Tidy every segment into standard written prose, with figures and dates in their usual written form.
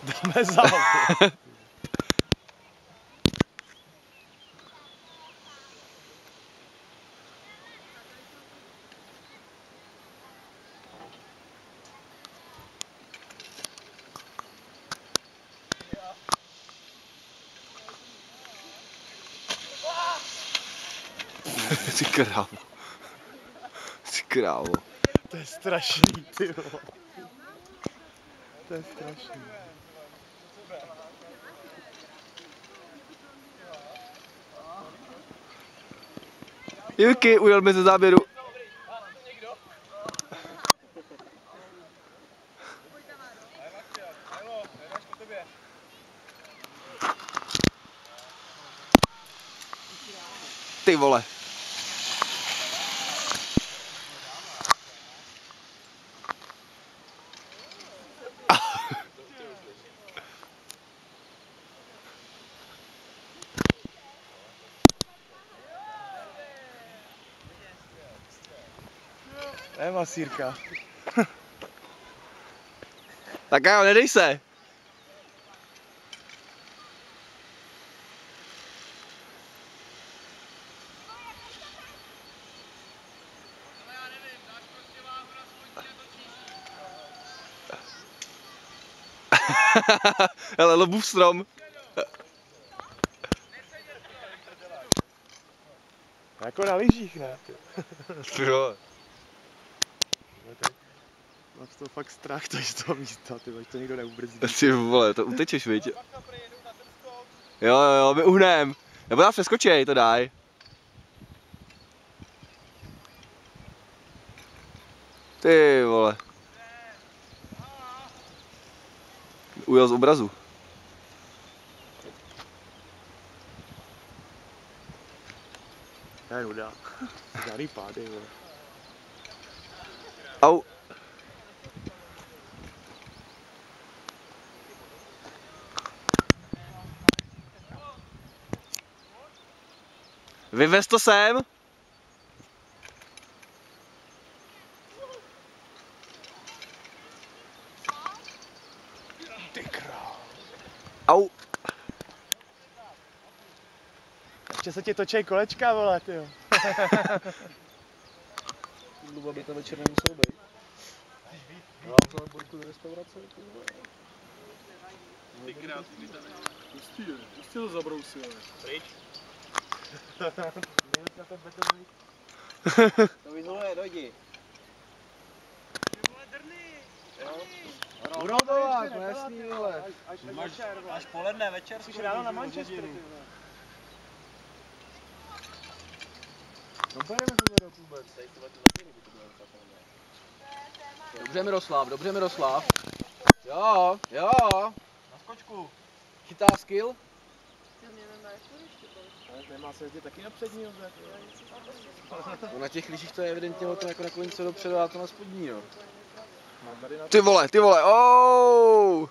Dáme závod. Ty krávo. Ty krávo. To je strašný, ty vole. To je strašný. Juky, ujel mi ze záběru. Ty vole. Ne, masírka. Tak jo, nedej se. Hele, Lobův strom. Jako na lyžích, ne? Jo. Máš to fakt strach tady z toho místa, ty to nikdo neubrzdí. Ty vole, to utečeš, viď? Jo, my uhnem. Nebo nás přeskočej, to daj. Ty vole. Ujel z obrazu. To je nuda. Žádný pády, vole. Au. Vyvez to sem. Ty král. Au. Ještě se ti točej kolečka, vole, tyjo. Luba by to večer nemusel být. Já vzal Borku do restaurace. Ty krásný to ne. Pustí to zabrousil. Pryč. To vyzvoluje, dojdi. Urodovák, no jasný, vole. Až poledne, večer. Jsi ráno na Manchester, ty vole. No pojedeme se do vůbec. Dobře Miroslav. Jo. Na skočku. Chytá skill. Nemá se jezdit taky na přední noze. No na těch lyžích to je evidentně o tom jako na kolince dopředu a to na spodní, jo. Ty vole, oh.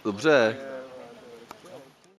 Dobře.